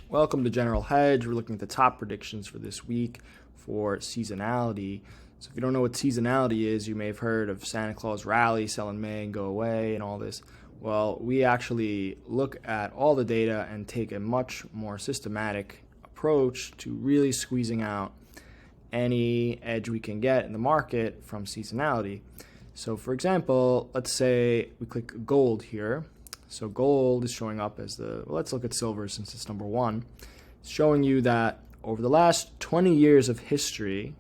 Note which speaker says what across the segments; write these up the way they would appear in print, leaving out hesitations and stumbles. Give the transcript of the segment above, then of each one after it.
Speaker 1: Welcome to General Hedge. We're looking at the top predictions for this week for seasonality. So if you don't know what seasonality is, you may have heard of Santa Claus rally, sell in May and go away and all this. Well, we actually look at all the data and take a much more systematic approach to really squeezing out any edge we can get in the market from seasonality. So for example, let's say we click gold here. So gold is showing up as let's look at silver since it's number one. It's showing you that over the last 20 years of history,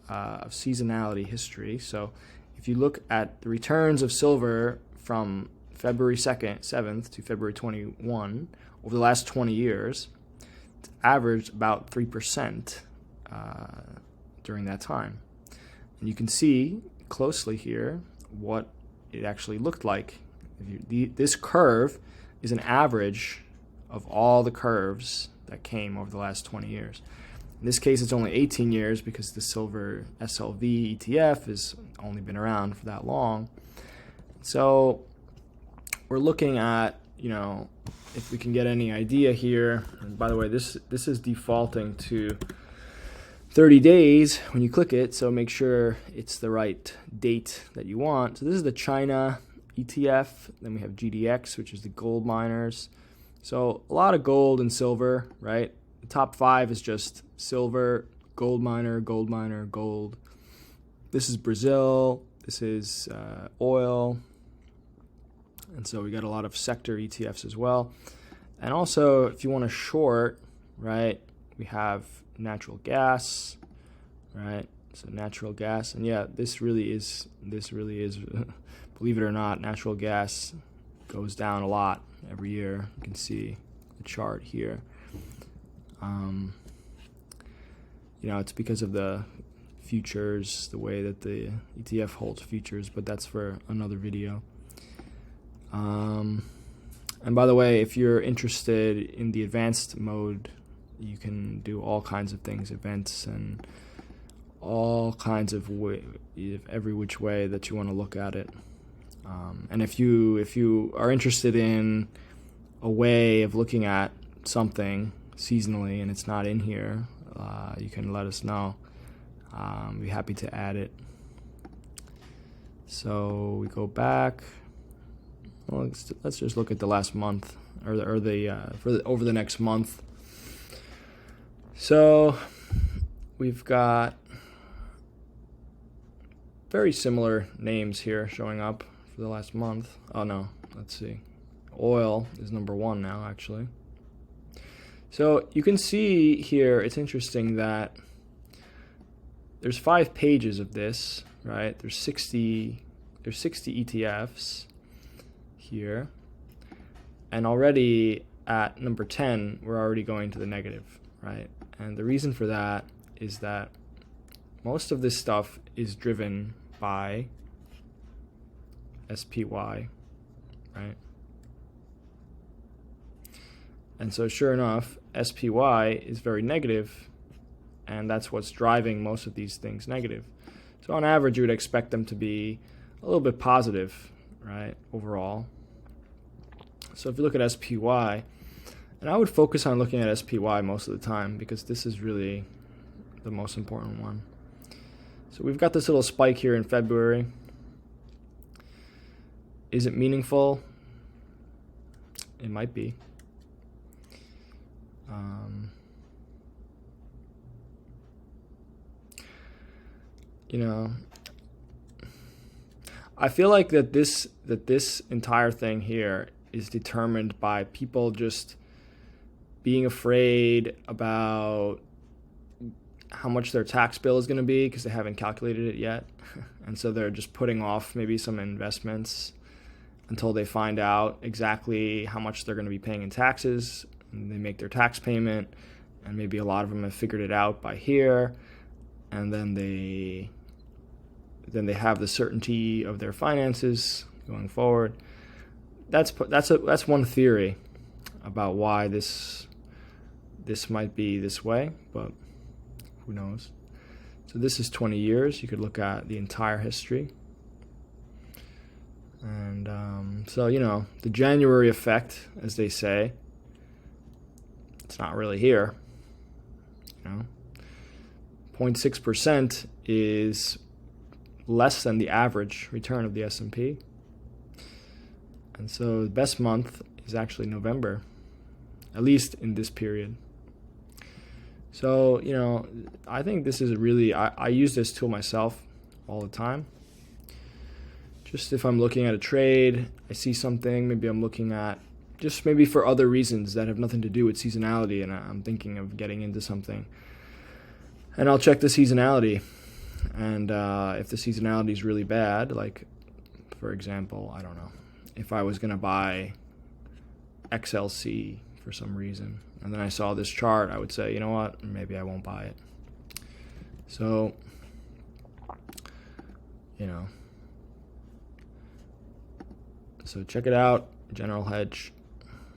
Speaker 1: of seasonality history, so if you look at the returns of silver from February 7th to February 21, over the last 20 years, it's averaged about 3% during that time. And you can see closely here what it actually looked like. This curve is an average of all the curves that came over the last 20 years. In this case, it's only 18 years because the silver SLV ETF has only been around for that long. So we're looking at, if we can get any idea here. And by the way, this is defaulting to 30 days when you click it, so make sure it's the right date that you want. So this is the China ETF. Then we have GDX, which is the gold miners. So a lot of gold and silver, right? The top 5 is just silver, gold miner, gold. This is Brazil. This is oil. And so we got a lot of sector ETFs as well. And also, if you want to short, right, we have natural gas, right? So natural gas, and yeah, this really is believe it or not, natural gas goes down a lot every year. You can see the chart here. It's because of the futures, the way that the ETF holds futures, but that's for another video. And by the way, if you're interested in the advanced mode, you can do all kinds of things, events and all kinds of every which way that you want to look at it. And if you are interested in a way of looking at something seasonally and it's not in here, you can let us know. I'd be happy to add it. So we go back. Well, let's just look at the last month over the next month. So we've got very similar names here showing up for the last month. Oh no, let's see. Oil is number 1 now, actually. So you can see here, it's interesting that there's 5 pages of this, right? There's 60 ETFs here. And already at number 10, we're already going to the negative, right? And the reason for that is that most of this stuff is driven by SPY, right? And so sure enough, SPY is very negative, and that's what's driving most of these things negative. So on average, you would expect them to be a little bit positive, right, overall. So if you look at SPY, and I would focus on looking at SPY most of the time because this is really the most important one. So we've got this little spike here in February. Is it meaningful? It might be. I feel like that this entire thing here is determined by people just being afraid about how much their tax bill is going to be because they haven't calculated it yet. And so they're just putting off maybe some investments until they find out exactly how much they're going to be paying in taxes. And they make their tax payment, and maybe a lot of them have figured it out by here, and then they have the certainty of their finances going forward. That's one theory about why this might be this way, but who knows? So this is 20 years. You could look at the entire history. And so, the January effect, as they say, it's not really here. 0.6% is less than the average return of the S&P. And so the best month is actually November, at least in this period. So, I think this is I use this tool myself all the time. Just if I'm looking at a trade, I see something, maybe I'm looking at just maybe for other reasons that have nothing to do with seasonality, and I'm thinking of getting into something. And I'll check the seasonality. And if the seasonality is really bad, like, for example, I don't know, if I was going to buy XLC for some reason, and then I saw this chart, I would say, you know what, maybe I won't buy it. So, so check it out, General Hedge.